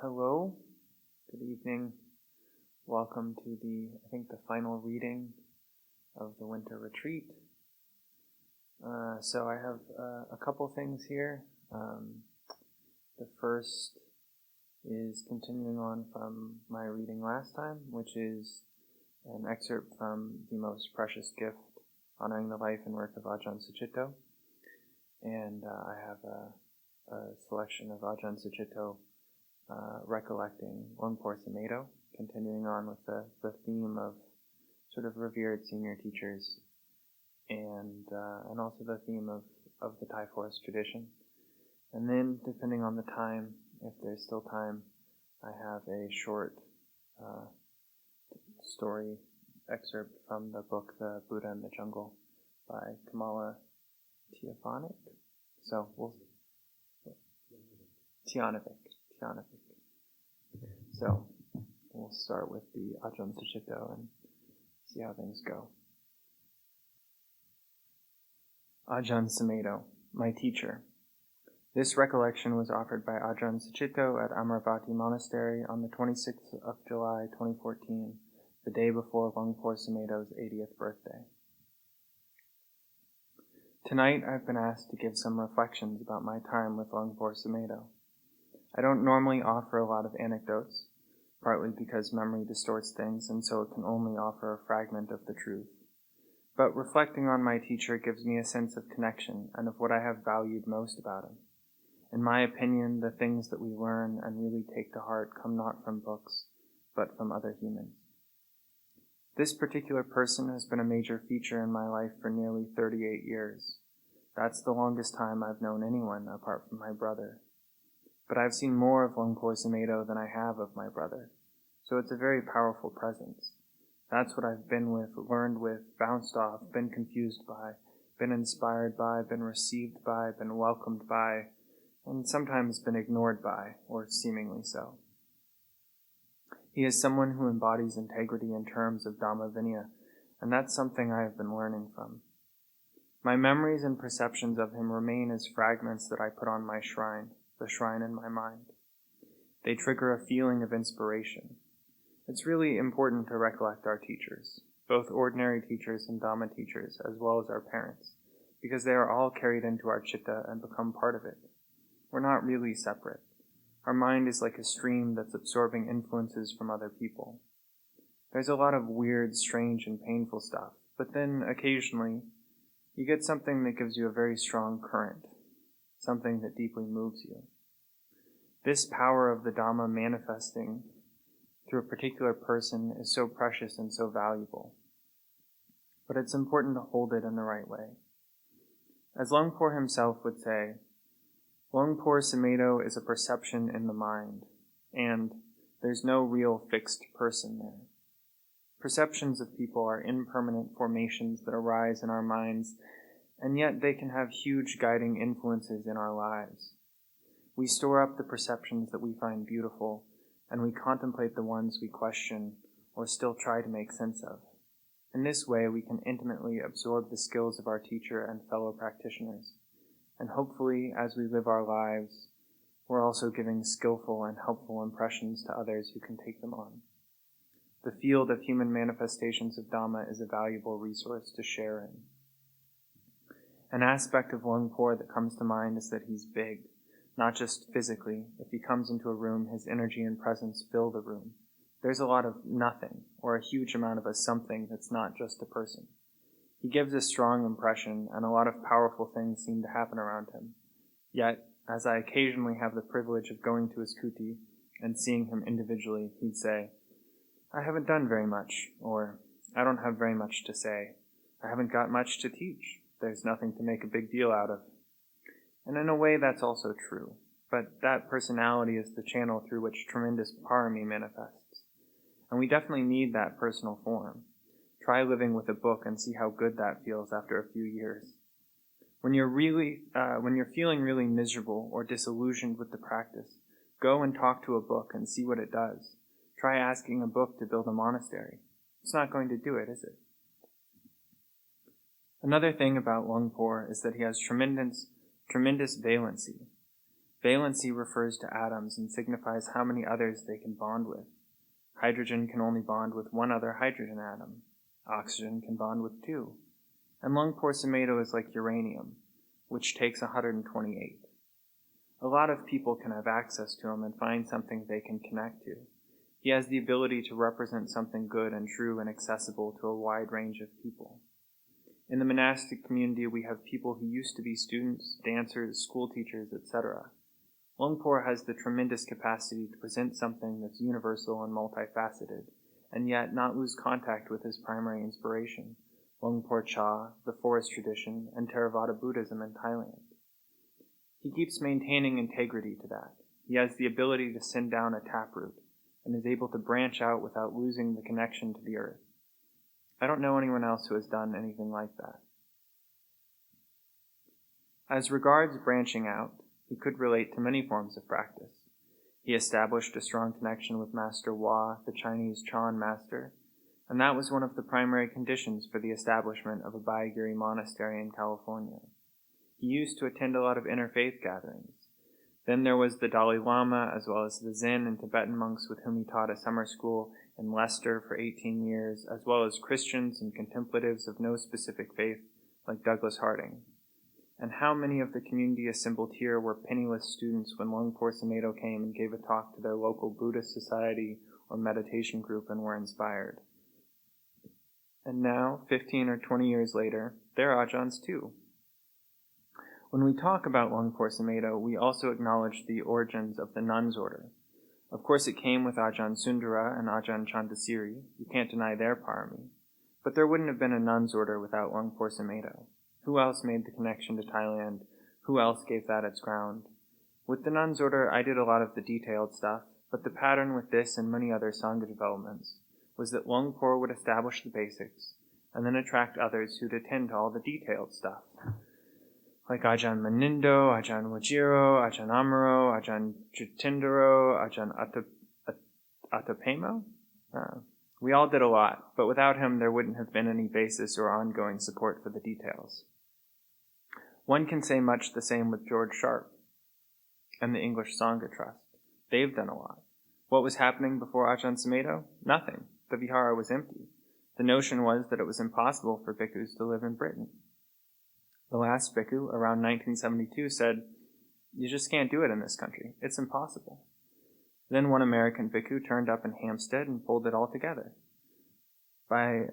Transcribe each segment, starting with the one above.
Hello, good evening. Welcome to the final reading of the winter retreat. So I have a couple things here. The first is continuing on from my reading last time, which is an excerpt from The Most Precious Gift, honoring the life and work of Ajahn Sucitto. And I have a selection of Ajahn Sucitto recollecting Luang Sumedho, continuing on with the theme of sort of revered senior teachers, and also the theme of the Thai forest tradition. And then, depending on the time, if there's still time, I have a short story excerpt from the book The Buddha in the Jungle by Kamala Tianovic. So Tianovic. So we'll start with the Ajahn Sucitto and see how things go. Ajahn Sumedho, my teacher. This recollection was offered by Ajahn Sucitto at Abhayagiri Monastery on the 26th of July 2014, the day before Luang Sumedho's 80th birthday. Tonight I've been asked to give some reflections about my time with Luang Sumedho. I don't normally offer a lot of anecdotes, partly because memory distorts things and so it can only offer a fragment of the truth. But reflecting on my teacher gives me a sense of connection and of what I have valued most about him. In my opinion, the things that we learn and really take to heart come not from books, but from other humans. This particular person has been a major feature in my life for nearly 38 years. That's the longest time I've known anyone apart from my brother. But I've seen more of Luang Sumedho than I have of my brother, so it's a very powerful presence. That's what I've been with, learned with, bounced off, been confused by, been inspired by, been received by, been welcomed by, and sometimes been ignored by, or seemingly so. He is someone who embodies integrity in terms of Dhamma Vinaya, and that's something I have been learning from. My memories and perceptions of him remain as fragments that I put on my shrine, the shrine in my mind. They trigger a feeling of inspiration. It's really important to recollect our teachers, both ordinary teachers and Dhamma teachers, as well as our parents, because they are all carried into our citta and become part of it. We're not really separate. Our mind is like a stream that's absorbing influences from other people. There's a lot of weird, strange, and painful stuff, but then occasionally you get something that gives you a very strong current, something that deeply moves you. This power of the Dhamma manifesting through a particular person is so precious and so valuable. But it's important to hold it in the right way. As Luang Por himself would say, Luang Por Sumedho is a perception in the mind, and there's no real fixed person there. Perceptions of people are impermanent formations that arise in our minds, and yet they can have huge guiding influences in our lives. We store up the perceptions that we find beautiful, and we contemplate the ones we question or still try to make sense of. In this way, we can intimately absorb the skills of our teacher and fellow practitioners, and hopefully, as we live our lives, we're also giving skillful and helpful impressions to others who can take them on. The field of human manifestations of Dhamma is a valuable resource to share in. An aspect of Luang Por that comes to mind is that he's big, not just physically. If he comes into a room, his energy and presence fill the room. There's a lot of nothing, or a huge amount of a something that's not just a person. He gives a strong impression, and a lot of powerful things seem to happen around him. Yet, as I occasionally have the privilege of going to his kuti and seeing him individually, he'd say, I haven't done very much, or I don't have very much to say. I haven't got much to teach. There's nothing to make a big deal out of. And in a way, that's also true. But that personality is the channel through which tremendous parami manifests. And we definitely need that personal form. Try living with a book and see how good that feels after a few years. When you're feeling really miserable or disillusioned with the practice, go and talk to a book and see what it does. Try asking a book to build a monastery. It's not going to do it, is it? Another thing about Luang Por is that he has tremendous valency. Valency refers to atoms and signifies how many others they can bond with. Hydrogen can only bond with one other hydrogen atom. Oxygen can bond with two. And Luang-Por Sumedho is like uranium, which takes 128. A lot of people can have access to him and find something they can connect to. He has the ability to represent something good and true and accessible to a wide range of people. In the monastic community, we have people who used to be students, dancers, school teachers, etc. Luang-Por has the tremendous capacity to present something that's universal and multifaceted, and yet not lose contact with his primary inspiration, Luang-Por Cha, the forest tradition, and Theravada Buddhism in Thailand. He keeps maintaining integrity to that. He has the ability to send down a taproot, and is able to branch out without losing the connection to the earth. I don't know anyone else who has done anything like that. As regards branching out, he could relate to many forms of practice. He established a strong connection with Master Hua, the Chinese Chan master, and that was one of the primary conditions for the establishment of Abhayagiri Monastery in California. He used to attend a lot of interfaith gatherings. Then there was the Dalai Lama, as well as the Zen and Tibetan monks with whom he taught a summer school in Leicester for 18 years, as well as Christians and contemplatives of no specific faith, like Douglas Harding. And how many of the community assembled here were penniless students when Luang-Por Sumedho came and gave a talk to their local Buddhist society or meditation group and were inspired. And now, 15 or 20 years later, they're Ajahns too. When we talk about Luang-Por Sumedho, we also acknowledge the origins of the nuns' order. Of course, it came with Ajahn Sundara and Ajahn Chantasiri. You can't deny their parami. But there wouldn't have been a nuns' order without Luang-Por Sumedho. Who else made the connection to Thailand? Who else gave that its ground? With the nuns' order, I did a lot of the detailed stuff, but the pattern with this and many other Sangha developments was that Luang-Por would establish the basics, and then attract others who'd attend to all the detailed stuff. Like Ajahn Manindo, Ajahn Wajiro, Ajahn Amaro, Ajahn Jitindaro, Ajahn Atapemo. We all did a lot, but without him there wouldn't have been any basis or ongoing support for the details. One can say much the same with George Sharp and the English Sangha Trust. They've done a lot. What was happening before Ajahn Sumedho? Nothing. The vihara was empty. The notion was that it was impossible for bhikkhus to live in Britain. The last bhikkhu, around 1972, said, "You just can't do it in this country. It's impossible." Then one American bhikkhu turned up in Hampstead and pulled it all together. By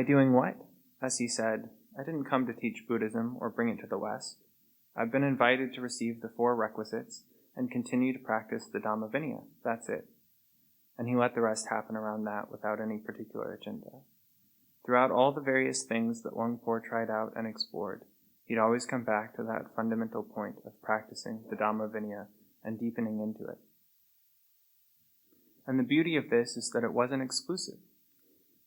doing what? As he said, "I didn't come to teach Buddhism or bring it to the West. I've been invited to receive the 4 requisites and continue to practice the Dhamma Vinaya. That's it." And he let the rest happen around that without any particular agenda. Throughout all the various things that Luang-Por tried out and explored, he'd always come back to that fundamental point of practicing the Dhamma Vinaya and deepening into it. And the beauty of this is that it wasn't exclusive.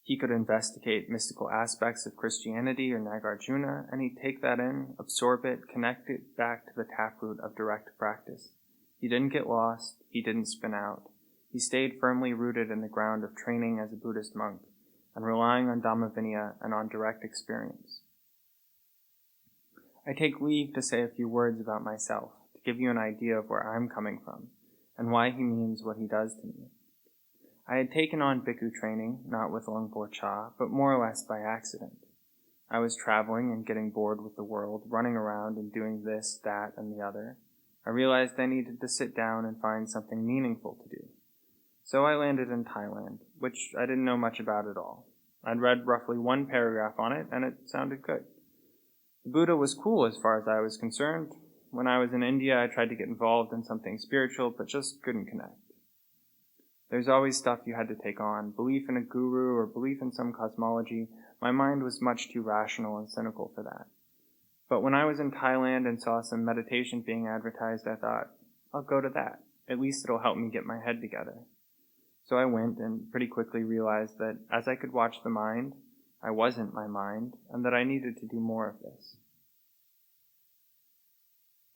He could investigate mystical aspects of Christianity or Nagarjuna, and he'd take that in, absorb it, connect it back to the taproot of direct practice. He didn't get lost. He didn't spin out. He stayed firmly rooted in the ground of training as a Buddhist monk and relying on Dhamma Vinaya and on direct experience. I take leave to say a few words about myself, to give you an idea of where I'm coming from, and why he means what he does to me. I had taken on bhikkhu training, not with Luang-Por Cha, but more or less by accident. I was traveling and getting bored with the world, running around and doing this, that, and the other. I realized I needed to sit down and find something meaningful to do. So I landed in Thailand, which I didn't know much about at all. I'd read roughly 1 paragraph on it, and it sounded good. The Buddha was cool as far as I was concerned. When I was in India, I tried to get involved in something spiritual, but just couldn't connect. There's always stuff you had to take on, belief in a guru or belief in some cosmology. My mind was much too rational and cynical for that. But when I was in Thailand and saw some meditation being advertised, I thought, I'll go to that. At least it'll help me get my head together. So I went and pretty quickly realized that as I could watch the mind, I wasn't my mind, and that I needed to do more of this.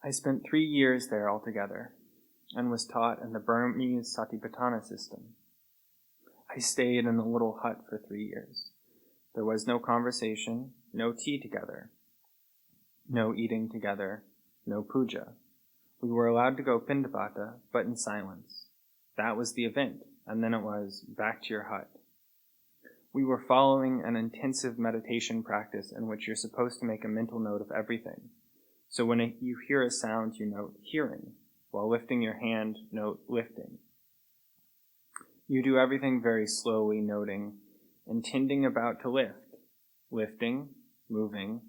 I spent 3 years there altogether, and was taught in the Burmese Satipatthana system. I stayed in the little hut for 3 years. There was no conversation, no tea together, no eating together, no puja. We were allowed to go pindapata, but in silence. That was the event, and then it was back to your hut. We were following an intensive meditation practice in which you're supposed to make a mental note of everything. So when you hear a sound, you note hearing. While lifting your hand, note lifting. You do everything very slowly, noting, intending about to lift, lifting, moving,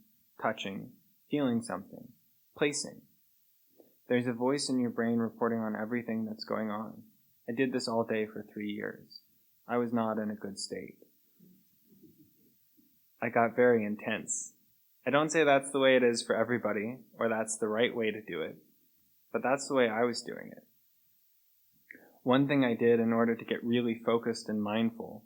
touching, feeling something, placing. There's a voice in your brain reporting on everything that's going on. I did this all day for 3 years. I was not in a good state. I got very intense. I don't say that's the way it is for everybody, or that's the right way to do it, but that's the way I was doing it. One thing I did in order to get really focused and mindful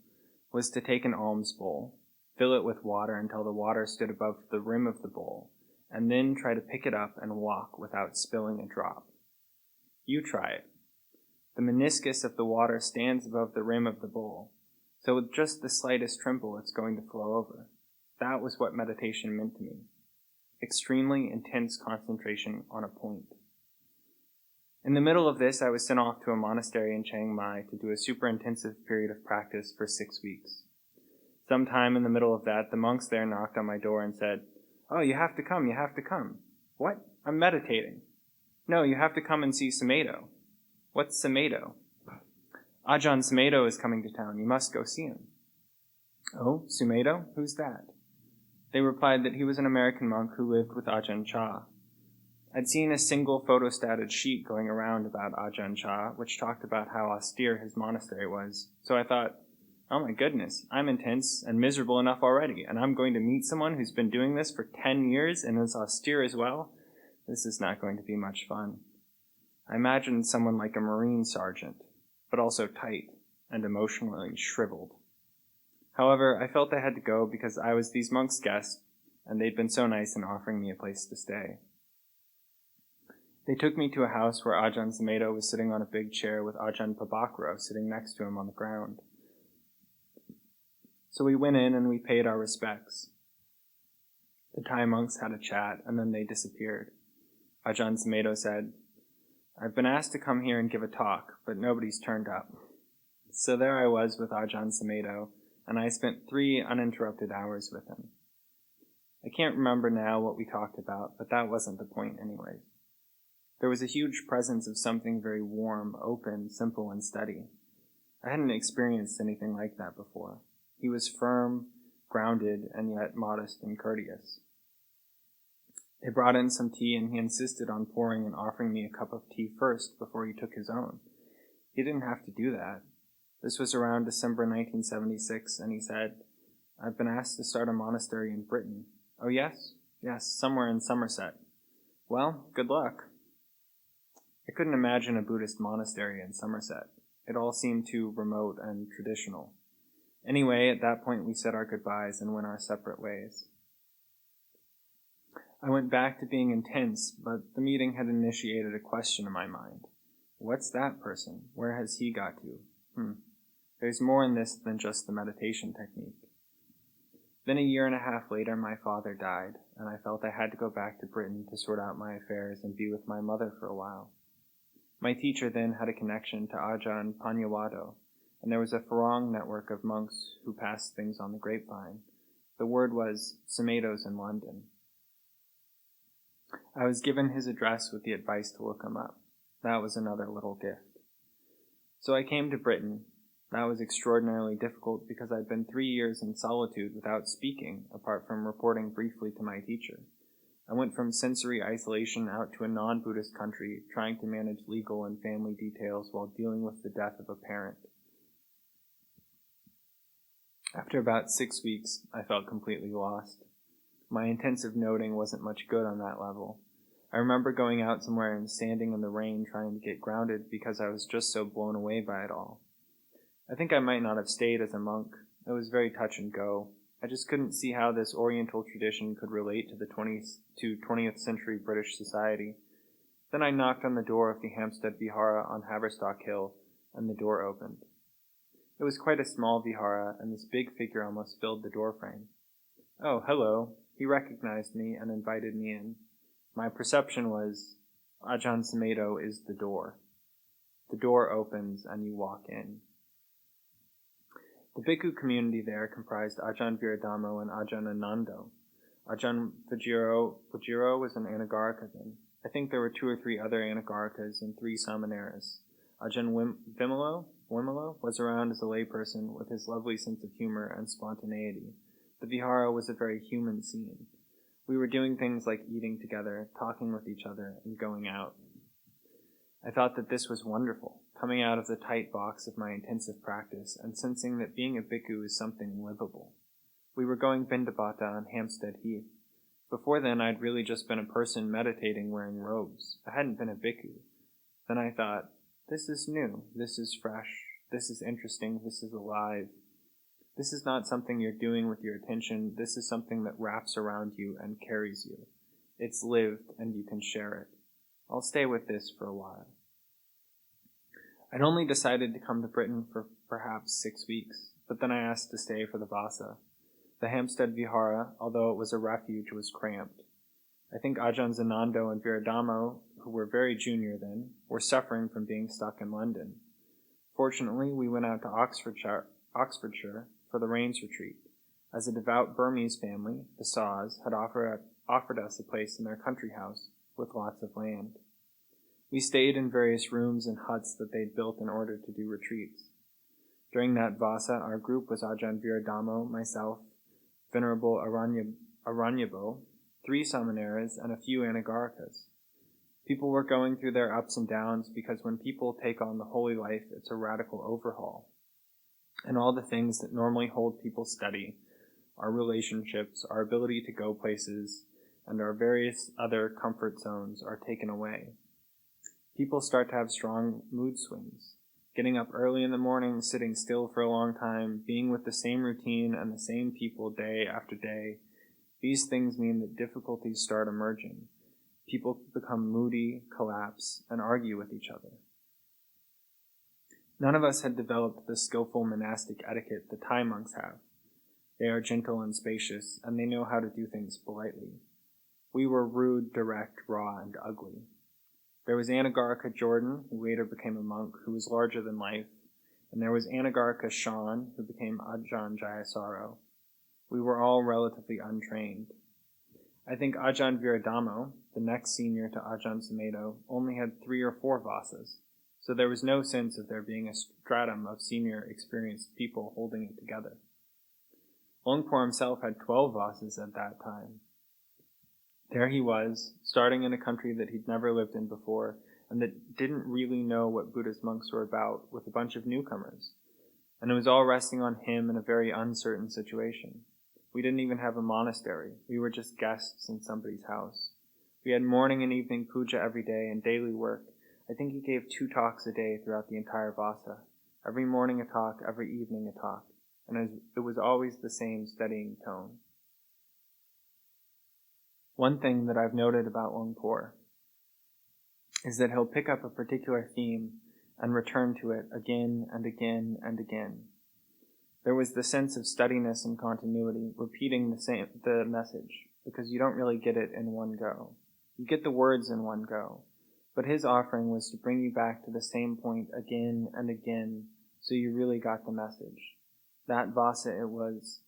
was to take an alms bowl, fill it with water until the water stood above the rim of the bowl, and then try to pick it up and walk without spilling a drop. You try it. The meniscus of the water stands above the rim of the bowl, so with just the slightest tremble it's going to flow over. That was what meditation meant to me. Extremely intense concentration on a point. In the middle of this, I was sent off to a monastery in Chiang Mai to do a super intensive period of practice for 6 weeks. Sometime in the middle of that, the monks there knocked on my door and said, "Oh, you have to come, you have to come." "What? I'm meditating." "No, you have to come and see Sumedho." "What's Sumedho?" "Ajahn Sumedho is coming to town. You must go see him." "Oh, Sumedho? Who's that?" They replied that he was an American monk who lived with Ajahn Chah. I'd seen a single photostated sheet going around about Ajahn Chah, which talked about how austere his monastery was. So I thought, oh my goodness, I'm intense and miserable enough already, and I'm going to meet someone who's been doing this for 10 years and is austere as well? This is not going to be much fun. I imagined someone like a Marine sergeant, but also tight and emotionally shriveled. However, I felt I had to go because I was these monks' guest, and they'd been so nice in offering me a place to stay. They took me to a house where Ajahn Sumedho was sitting on a big chair with Ajahn Pabakro sitting next to him on the ground. So we went in and we paid our respects. The Thai monks had a chat, and then they disappeared. Ajahn Sumedho said, "I've been asked to come here and give a talk, but nobody's turned up." So there I was with Ajahn Sumedho, and I spent 3 uninterrupted hours with him. I can't remember now what we talked about, but that wasn't the point anyway. There was a huge presence of something very warm, open, simple, and steady. I hadn't experienced anything like that before. He was firm, grounded, and yet modest and courteous. They brought in some tea, and he insisted on pouring and offering me a cup of tea first before he took his own. He didn't have to do that. This was around December 1976, and he said, "I've been asked to start a monastery in Britain." "Oh, yes?" "Yes, somewhere in Somerset." "Well, good luck." I couldn't imagine a Buddhist monastery in Somerset. It all seemed too remote and traditional. Anyway, at that point we said our goodbyes and went our separate ways. I went back to being intense, but the meeting had initiated a question in my mind. What's that person? Where has he got to? There's more in this than just the meditation technique. Then 1.5 years later, my father died, and I felt I had to go back to Britain to sort out my affairs and be with my mother for a while. My teacher then had a connection to Ajahn Panyawado, and there was a Farang network of monks who passed things on the grapevine. The word was, Sumedho's in London. I was given his address with the advice to look him up. That was another little gift. So I came to Britain. That was extraordinarily difficult because I'd been 3 years in solitude without speaking, apart from reporting briefly to my teacher. I went from sensory isolation out to a non-Buddhist country, trying to manage legal and family details while dealing with the death of a parent. After about 6 weeks, I felt completely lost. My intensive noting wasn't much good on that level. I remember going out somewhere and standing in the rain trying to get grounded because I was just so blown away by it all. I think I might not have stayed as a monk. It was very touch and go. I just couldn't see how this Oriental tradition could relate to the 20th century British society. Then I knocked on the door of the Hampstead Vihara on Haverstock Hill, and the door opened. It was quite a small vihara, and this big figure almost filled the doorframe. "Oh, hello." He recognized me and invited me in. My perception was, Ajahn Sumedho is the door. The door opens and you walk in. The bhikkhu community there comprised Ajahn Viradamo and Ajahn Anando. Ajahn Vajiro was an Anagarika then. I think there were 2 or 3 other Anagarikas and 3 Samaneras. Ajahn Vimalo was around as a layperson with his lovely sense of humor and spontaneity. The vihara was a very human scene. We were doing things like eating together, talking with each other, and going out. I thought that this was wonderful, coming out of the tight box of my intensive practice and sensing that being a bhikkhu is something livable. We were going Bindabata on Hampstead Heath. Before then, I'd really just been a person meditating wearing robes. I hadn't been a bhikkhu. Then I thought, this is new, this is fresh, this is interesting, this is alive. This is not something you're doing with your attention, this is something that wraps around you and carries you. It's lived and you can share it. I'll stay with this for a while. I'd only decided to come to Britain for perhaps 6 weeks, but then I asked to stay for the Vasa. The Hampstead Vihara, although it was a refuge, was cramped. I think Ajahn Anando and Viradamo, who were very junior then, were suffering from being stuck in London. Fortunately, we went out to Oxfordshire for the Rains Retreat. As a devout Burmese family, the Saws had offered us a place in their country house with lots of land. We stayed in various rooms and huts that they'd built in order to do retreats. During that Vasa, our group was Ajahn Viradamo, myself, Venerable Aranyabo, 3 Samaneras, and a few Anagarikas. People were going through their ups and downs because when people take on the holy life, it's a radical overhaul. And all the things that normally hold people steady, our relationships, our ability to go places, and our various other comfort zones are taken away. People start to have strong mood swings. Getting up early in the morning, sitting still for a long time, being with the same routine and the same people day after day, these things mean that difficulties start emerging. People become moody, collapse, and argue with each other. None of us had developed the skillful monastic etiquette the Thai monks have. They are gentle and spacious, and they know how to do things politely. We were rude, direct, raw, and ugly. There was Anagarika Jordan, who later became a monk, who was larger than life, and there was Anagarika Sean, who became Ajahn Jayasaro. We were all relatively untrained. I think Ajahn Viradamo, the next senior to Ajahn Sumedho, only had 3 or 4 Vasas, so there was no sense of there being a stratum of senior, experienced people holding it together. Luangpo himself had 12 Vasas at that time. There he was, starting in a country that he'd never lived in before, and that didn't really know what Buddhist monks were about, with a bunch of newcomers. And it was all resting on him in a very uncertain situation. We didn't even have a monastery. We were just guests in somebody's house. We had morning and evening puja every day and daily work. I think he gave 2 talks a day throughout the entire Vasa. Every morning a talk, every evening a talk. And it was always the same steadying tone. One thing that I've noted about Luangpo is that he'll pick up a particular theme and return to it again and again and again. There was the sense of steadiness and continuity, repeating the message, because you don't really get it in one go. You get the words in one go, but his offering was to bring you back to the same point again and again, so you really got the message. That Vasa it was.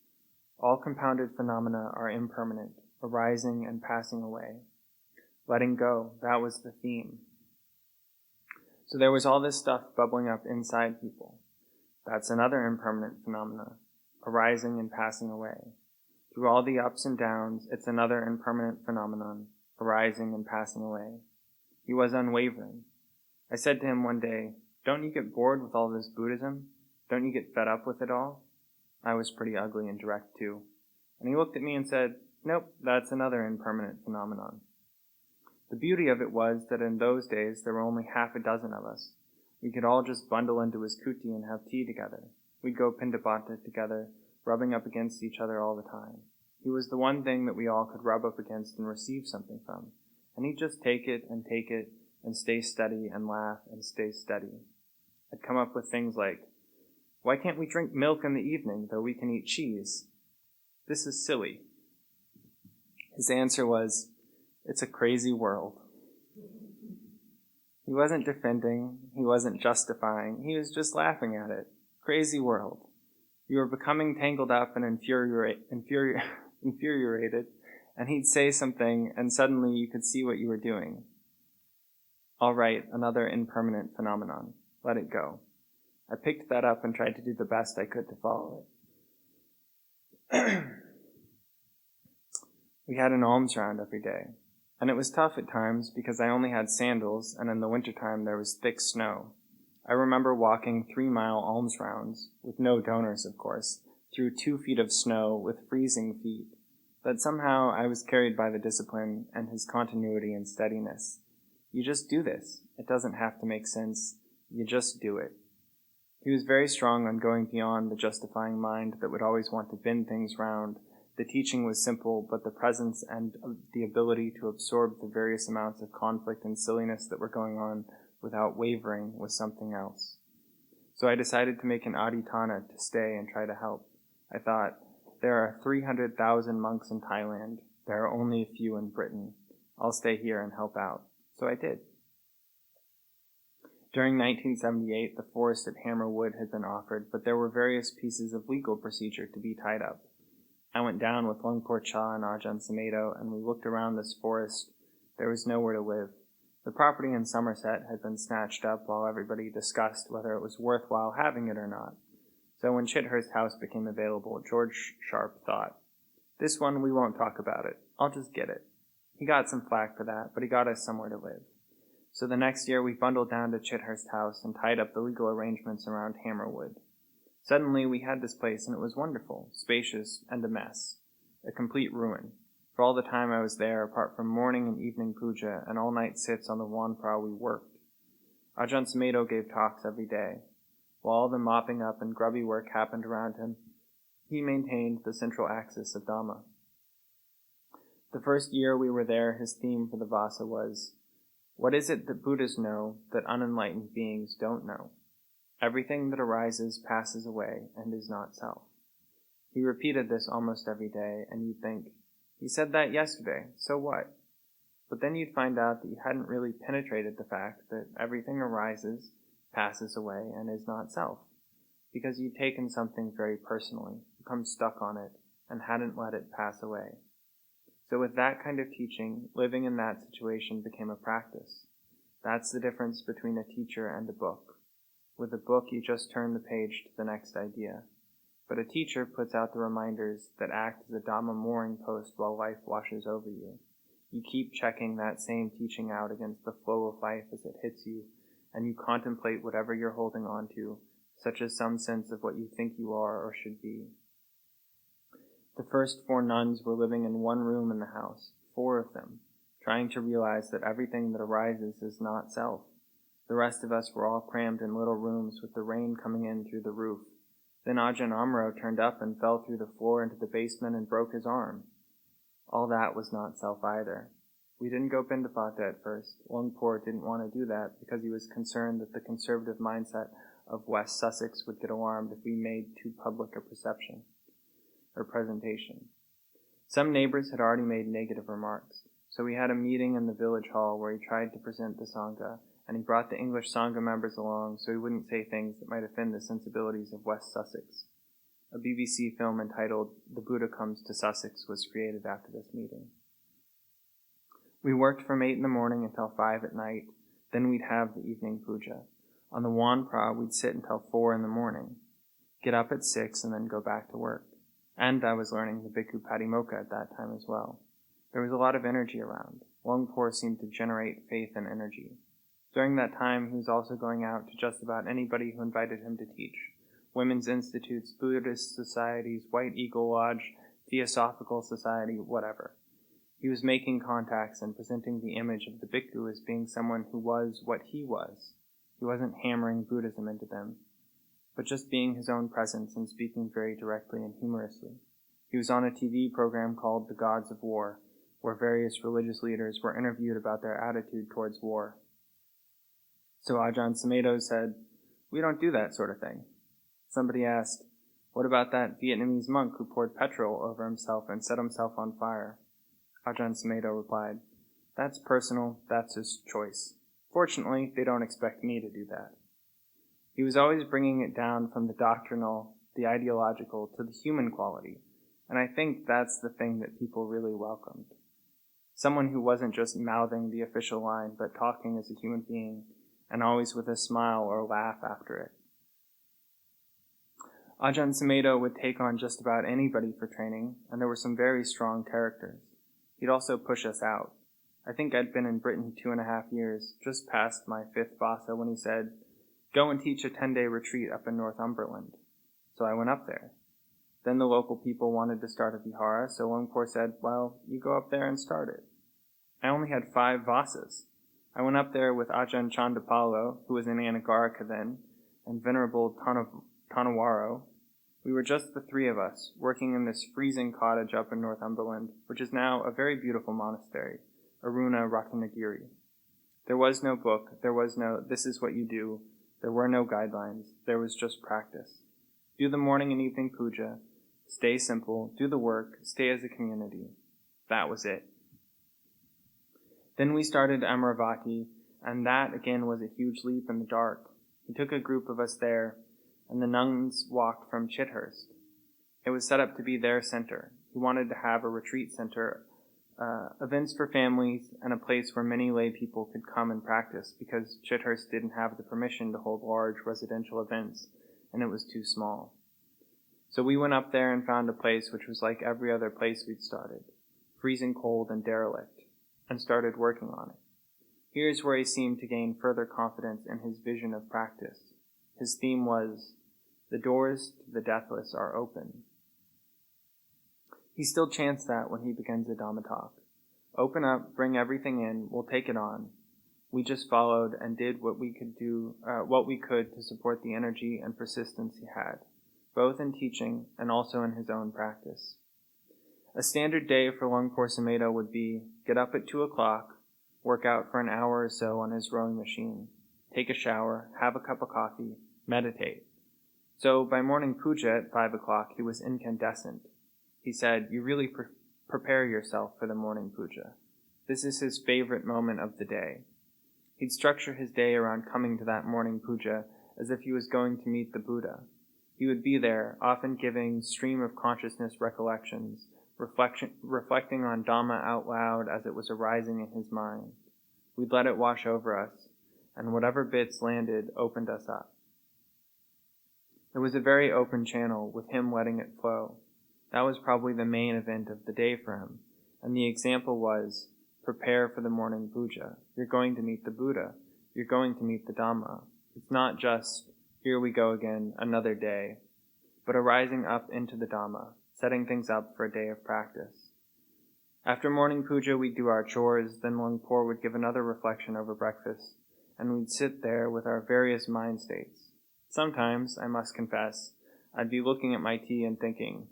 All compounded phenomena are impermanent, arising and passing away. Letting go, that was the theme. So there was all this stuff bubbling up inside people. That's another impermanent phenomena, arising and passing away. Through all the ups and downs, it's another impermanent phenomenon, arising and passing away. He was unwavering. I said to him one day, "Don't you get bored with all this Buddhism? Don't you get fed up with it all?" I was pretty ugly and direct too. And he looked at me and said, "Nope, that's another impermanent phenomenon." The beauty of it was that in those days there were only half a dozen of us. We could all just bundle into his kuti and have tea together. We'd go Pindabata together, rubbing up against each other all the time. He was the one thing that we all could rub up against and receive something from. And he'd just take it and stay steady and laugh and stay steady. I'd come up with things like, "Why can't we drink milk in the evening, though we can eat cheese? This is silly." His answer was, "It's a crazy world." He wasn't defending, he wasn't justifying, he was just laughing at it. Crazy world. You were becoming tangled up and infuriated, and he'd say something, and suddenly you could see what you were doing. All right, another impermanent phenomenon. Let it go. I picked that up and tried to do the best I could to follow it. We had an alms round every day, and it was tough at times because I only had sandals, and in the wintertime there was thick snow. I remember walking 3-mile alms rounds, with no donors, of course, through 2 feet of snow with freezing feet, but somehow I was carried by the discipline and his continuity and steadiness. You just do this. It doesn't have to make sense. You just do it. He was very strong on going beyond the justifying mind that would always want to bend things round. The teaching was simple, but the presence and the ability to absorb the various amounts of conflict and silliness that were going on without wavering was something else. So I decided to make an adhitthana to stay and try to help. I thought, there are 300,000 monks in Thailand. There are only a few in Britain. I'll stay here and help out. So I did. During 1978, the forest at Hammerwood had been offered, but there were various pieces of legal procedure to be tied up. I went down with Luang Por Cha and Ajahn Sumedho, and we looked around this forest. There was nowhere to live. The property in Somerset had been snatched up while everybody discussed whether it was worthwhile having it or not. So when Chithurst House became available, George Sharp thought, this one we won't talk about it. I'll just get it. He got some flack for that, but he got us somewhere to live. So the next year we bundled down to Chithurst House and tied up the legal arrangements around Hammerwood. Suddenly we had this place, and it was wonderful, spacious, and a mess. A complete ruin. For all the time I was there, apart from morning and evening puja and all-night sits on the Wanprao, we worked. Ajahn Sumedho gave talks every day. While all the mopping up and grubby work happened around him, he maintained the central axis of Dhamma. The first year we were there, his theme for the Vasa was, what is it that Buddhas know that unenlightened beings don't know? Everything that arises passes away and is not self. He repeated this almost every day, and you'd think, he said that yesterday, so what? But then you'd find out that you hadn't really penetrated the fact that everything arises, passes away, and is not self, because you'd taken something very personally, become stuck on it, and hadn't let it pass away. So with that kind of teaching, living in that situation became a practice. That's the difference between a teacher and a book. With a book, you just turn the page to the next idea. But a teacher puts out the reminders that act as a Dhamma mooring post while life washes over you. You keep checking that same teaching out against the flow of life as it hits you, and you contemplate whatever you're holding on to, such as some sense of what you think you are or should be. The first 4 nuns were living in one room in the house, 4 of them, trying to realize that everything that arises is not self. The rest of us were all crammed in little rooms with the rain coming in through the roof. Then Ajahn Amaro turned up and fell through the floor into the basement and broke his arm. All that was not self either. We didn't go Pindapata at first. Luang Por didn't want to do that because he was concerned that the conservative mindset of West Sussex would get alarmed if we made too public a presentation. Some neighbors had already made negative remarks, so we had a meeting in the village hall where he tried to present the Sangha, and he brought the English Sangha members along so he wouldn't say things that might offend the sensibilities of West Sussex. A BBC film entitled The Buddha Comes to Sussex was created after this meeting. We worked from 8 in the morning until 5 at night, then we'd have the evening puja. On the Wanprao, we'd sit until 4 in the morning, get up at 6 and then go back to work. And I was learning the Bhikkhu Patimokkha at that time as well. There was a lot of energy around. Luang Por seemed to generate faith and energy. During that time, he was also going out to just about anybody who invited him to teach. Women's institutes, Buddhist societies, White Eagle Lodge, Theosophical Society, whatever. He was making contacts and presenting the image of the bhikkhu as being someone who was what he was. He wasn't hammering Buddhism into them, but just being his own presence and speaking very directly and humorously. He was on a TV program called The Gods of War, where various religious leaders were interviewed about their attitude towards war. So Ajahn Sumedho said, "We don't do that sort of thing." Somebody asked, "What about that Vietnamese monk who poured petrol over himself and set himself on fire?" Ajahn Sumedho replied, "That's personal, that's his choice. Fortunately, they don't expect me to do that. He was always bringing it down from the doctrinal, the ideological, to the human quality, and I think that's the thing that people really welcomed. Someone who wasn't just mouthing the official line, but talking as a human being, and always with a smile or laugh after it. Ajahn Sumedho would take on just about anybody for training, and there were some very strong characters. He'd also push us out. I think I'd been in Britain 2.5 years, just past my 5th Vasa, when he said, "Go and teach a 10-day retreat up in Northumberland." So I went up there. Then the local people wanted to start a vihara, so Luang said, "Well, you go up there and start it." I only had 5 Vasas. I went up there with Ajahn Chandapalo, who was in Anagarika then, and Venerable Tanawaro. We were just the 3 of us, working in this freezing cottage up in Northumberland, which is now a very beautiful monastery, Aruna Ratnagiri. There was no book, there was no, "this is what you do," there were no guidelines, there was just practice. Do the morning and evening puja, stay simple, do the work, stay as a community. That was it. Then we started Amaravati, and that again was a huge leap in the dark. He took a group of us there, and the nuns walked from Chithurst. It was set up to be their center. He wanted to have a retreat center, events for families, and a place where many lay people could come and practice, because Chithurst didn't have the permission to hold large residential events, and it was too small. So we went up there and found a place which was like every other place we'd started, freezing cold and derelict, and started working on it. Here's where he seemed to gain further confidence in his vision of practice. His theme was, "The doors to the deathless are open." He still chants that when he begins a Dhamma talk. Open up, bring everything in, we'll take it on. We just followed and did what we could to support the energy and persistence he had, both in teaching and also in his own practice. A standard day for Luang Por Sumedho would be get up at 2 o'clock, work out for an hour or so on his rowing machine, take a shower, have a cup of coffee, meditate. So by morning puja at 5 o'clock, he was incandescent. He said, "You really prepare yourself for the morning puja." This is his favorite moment of the day. He'd structure his day around coming to that morning puja as if he was going to meet the Buddha. He would be there, often giving stream of consciousness recollections, reflecting on Dhamma out loud as it was arising in his mind. We'd let it wash over us, and whatever bits landed opened us up. It was a very open channel, with him letting it flow. That was probably the main event of the day for him, and the example was, prepare for the morning puja. You're going to meet the Buddha. You're going to meet the Dhamma. It's not just, here we go again, another day, but a rising up into the Dhamma, setting things up for a day of practice. After morning puja, we'd do our chores, then Luang Por would give another reflection over breakfast, and we'd sit there with our various mind states. Sometimes, I must confess, I'd be looking at my tea and thinking,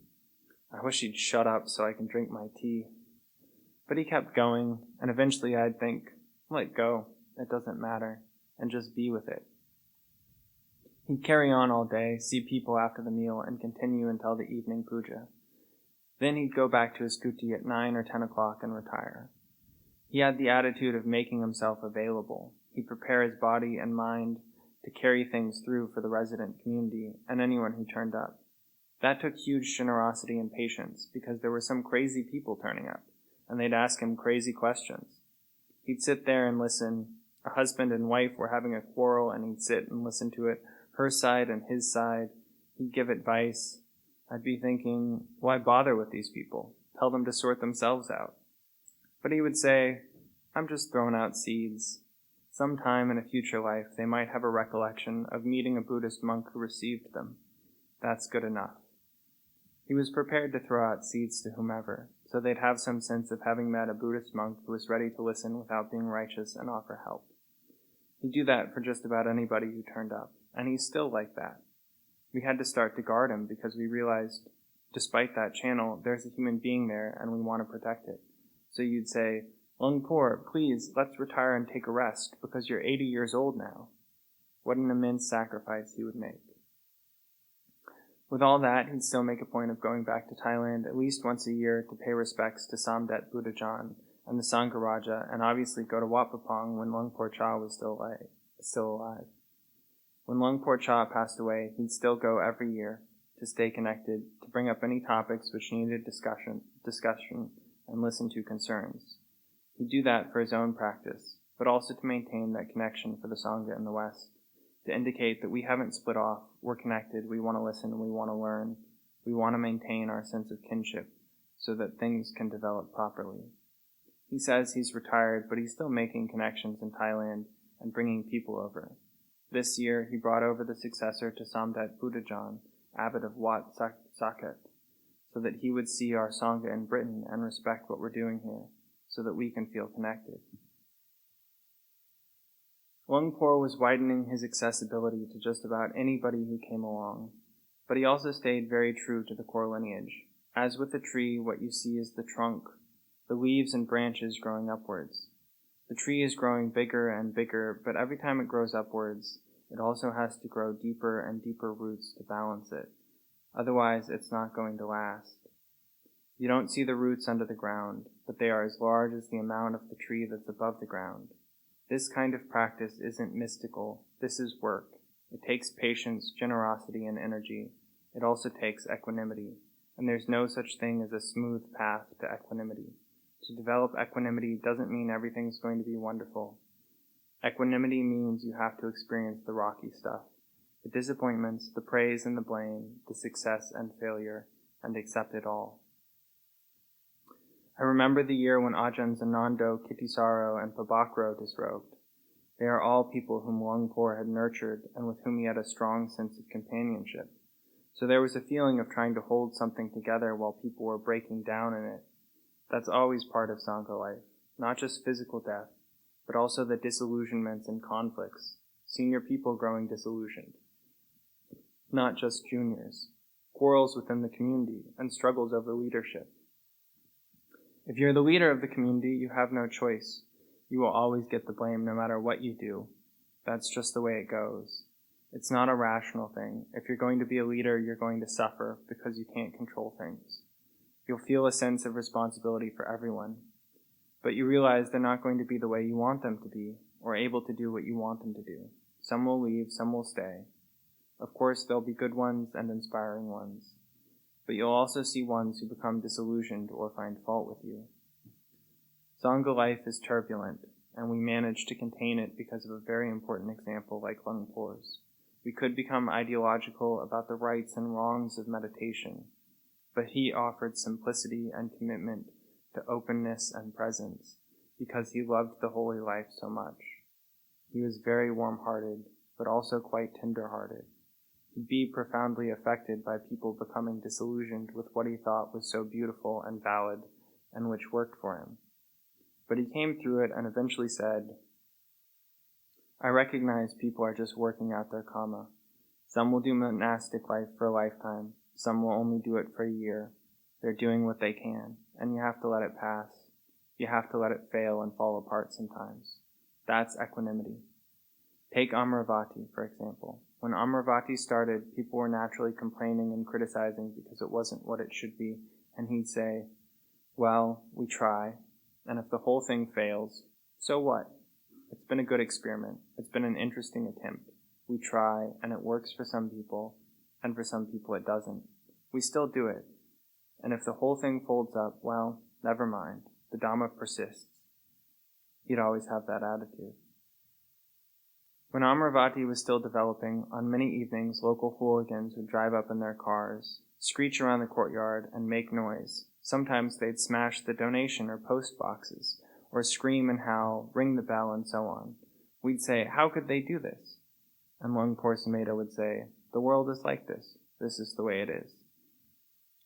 I wish he'd shut up so I can drink my tea. But he kept going, and eventually I'd think, let go, it doesn't matter, and just be with it. He'd carry on all day, see people after the meal, and continue until the evening puja. Then he'd go back to his kuti at 9 or 10 o'clock and retire. He had the attitude of making himself available. He'd prepare his body and mind to carry things through for the resident community and anyone who turned up. That took huge generosity and patience, because there were some crazy people turning up, and they'd ask him crazy questions. He'd sit there and listen. A husband and wife were having a quarrel, and he'd sit and listen to it, her side and his side. He'd give advice. I'd be thinking, why bother with these people? Tell them to sort themselves out. But he would say, I'm just throwing out seeds. Sometime in a future life, they might have a recollection of meeting a Buddhist monk who received them. That's good enough. He was prepared to throw out seeds to whomever, so they'd have some sense of having met a Buddhist monk who was ready to listen without being righteous and offer help. He'd do that for just about anybody who turned up, and he's still like that. We had to start to guard him because we realized, despite that channel, there's a human being there and we want to protect it. So you'd say, Luang Por, please, let's retire and take a rest because you're 80 years old now. What an immense sacrifice he would make. With all that, he'd still make a point of going back to Thailand at least once a year to pay respects to Samdet Buddhajan and the Sangha and obviously go to Wat Pah Pong when Luang Por Chah was still alive. When Luang Por Chah passed away, he'd still go every year to stay connected, to bring up any topics which needed discussion, and listen to concerns. He'd do that for his own practice, but also to maintain that connection for the Sangha in the West, to indicate that we haven't split off, we're connected, we want to listen, we want to learn, we want to maintain our sense of kinship so that things can develop properly. He says he's retired, but he's still making connections in Thailand and bringing people over. This year, he brought over the successor to Samdet Buddhajan, abbot of Wat Saket, so that he would see our Sangha in Britain and respect what we're doing here, so that we can feel connected. Luang Por was widening his accessibility to just about anybody who came along, but he also stayed very true to the core lineage. As with a tree, what you see is the trunk, the leaves and branches growing upwards. The tree is growing bigger and bigger, but every time it grows upwards, it also has to grow deeper and deeper roots to balance it. Otherwise, it's not going to last. You don't see the roots under the ground, but they are as large as the amount of the tree that's above the ground. This kind of practice isn't mystical. This is work. It takes patience, generosity, and energy. It also takes equanimity, and there's no such thing as a smooth path to equanimity. To develop equanimity doesn't mean everything's going to be wonderful. Equanimity means you have to experience the rocky stuff, the disappointments, the praise and the blame, the success and failure, and accept it all. I remember the year when Ajahns Anando, Kittisaro, and Pabakro disrobed. They are all people whom Luang Por had nurtured and with whom he had a strong sense of companionship. So there was a feeling of trying to hold something together while people were breaking down in it. That's always part of Sangha life, not just physical death, but also the disillusionments and conflicts, senior people growing disillusioned, not just juniors, quarrels within the community, and struggles over leadership. If you're the leader of the community, you have no choice. You will always get the blame no matter what you do. That's just the way it goes. It's not a rational thing. If you're going to be a leader, you're going to suffer because you can't control things. You'll feel a sense of responsibility for everyone, but you realize they're not going to be the way you want them to be, or able to do what you want them to do. Some will leave, some will stay. Of course, there'll be good ones and inspiring ones, but you'll also see ones who become disillusioned or find fault with you. Sangha life is turbulent, and we manage to contain it because of a very important example like Luang Por's. We could become ideological about the rights and wrongs of meditation, but he offered simplicity and commitment to openness and presence because he loved the holy life so much. He was very warm-hearted, but also quite tender-hearted. He'd be profoundly affected by people becoming disillusioned with what he thought was so beautiful and valid and which worked for him. But he came through it and eventually said, I recognize people are just working out their karma. Some will do monastic life for a lifetime. Some will only do it for a year. They're doing what they can, and you have to let it pass. You have to let it fail and fall apart sometimes. That's equanimity. Take Amaravati, for example. When Amaravati started, people were naturally complaining and criticizing because it wasn't what it should be, and he'd say, well, we try, and if the whole thing fails, so what? It's been a good experiment. It's been an interesting attempt. We try, and it works for some people, and for some people it doesn't. We still do it. And if the whole thing folds up, well, never mind. The Dhamma persists. He'd always have that attitude. When Amaravati was still developing, on many evenings local hooligans would drive up in their cars, screech around the courtyard, and make noise. Sometimes they'd smash the donation or post boxes, or scream and howl, ring the bell, and so on. We'd say, how could they do this? And Luang Por Sumedho would say, the world is like this. This is the way it is.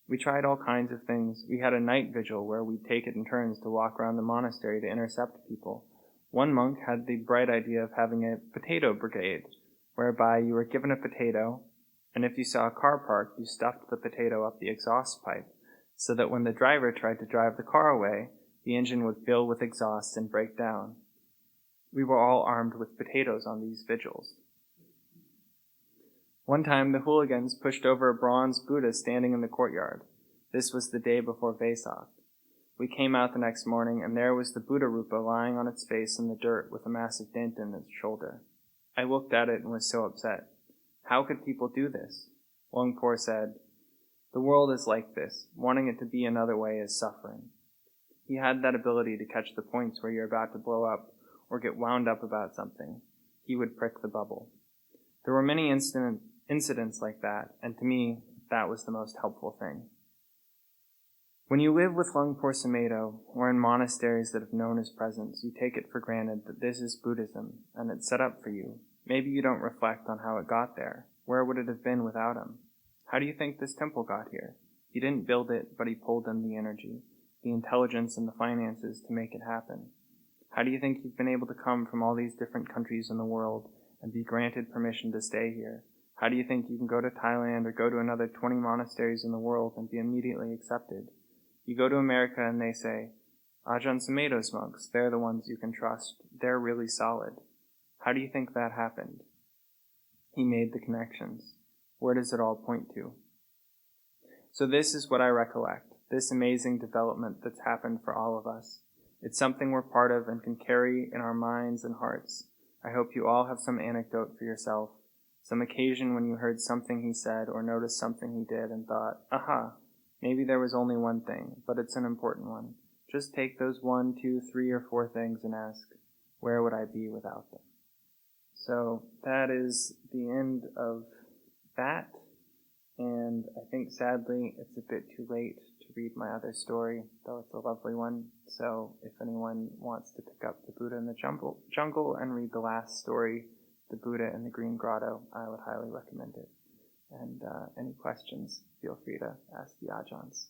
We tried all kinds of things. We had a night vigil where we'd take it in turns to walk around the monastery to intercept people. One monk had the bright idea of having a potato brigade, whereby you were given a potato, and if you saw a car parked, you stuffed the potato up the exhaust pipe, so that when the driver tried to drive the car away, the engine would fill with exhaust and break down. We were all armed with potatoes on these vigils. One time, the hooligans pushed over a bronze Buddha standing in the courtyard. This was the day before Vesak. We came out the next morning, and there was the Buddha Rupa lying on its face in the dirt with a massive dent in its shoulder. I looked at it and was so upset. How could people do this? Luang Por said, "The world is like this. Wanting it to be another way is suffering." He had that ability to catch the points where you're about to blow up or get wound up about something. He would prick the bubble. There were many incidents like that, and to me, that was the most helpful thing. When you live with Luang Por Sumedho, or in monasteries that have known his presence, you take it for granted that this is Buddhism, and it's set up for you. Maybe you don't reflect on how it got there. Where would it have been without him? How do you think this temple got here? He didn't build it, but he pulled in the energy, the intelligence and the finances to make it happen. How do you think you've been able to come from all these different countries in the world and be granted permission to stay here? How do you think you can go to Thailand or go to another 20 monasteries in the world and be immediately accepted? You go to America and they say, Ajahn Sumedho's monks, they're the ones you can trust. They're really solid. How do you think that happened? He made the connections. Where does it all point to? So this is what I recollect, this amazing development that's happened for all of us. It's something we're part of and can carry in our minds and hearts. I hope you all have some anecdote for yourself, some occasion when you heard something he said or noticed something he did and thought, aha, maybe there was only one thing, but it's an important one. Just take those 1, 2, 3, or 4 things and ask, where would I be without them? So that is the end of that, and I think sadly it's a bit too late to read my other story, though it's a lovely one. So if anyone wants to pick up The Buddha in the Jungle and read the last story, The Buddha in the Green Grotto, I would highly recommend it. And any questions, feel free to ask the Ajahns.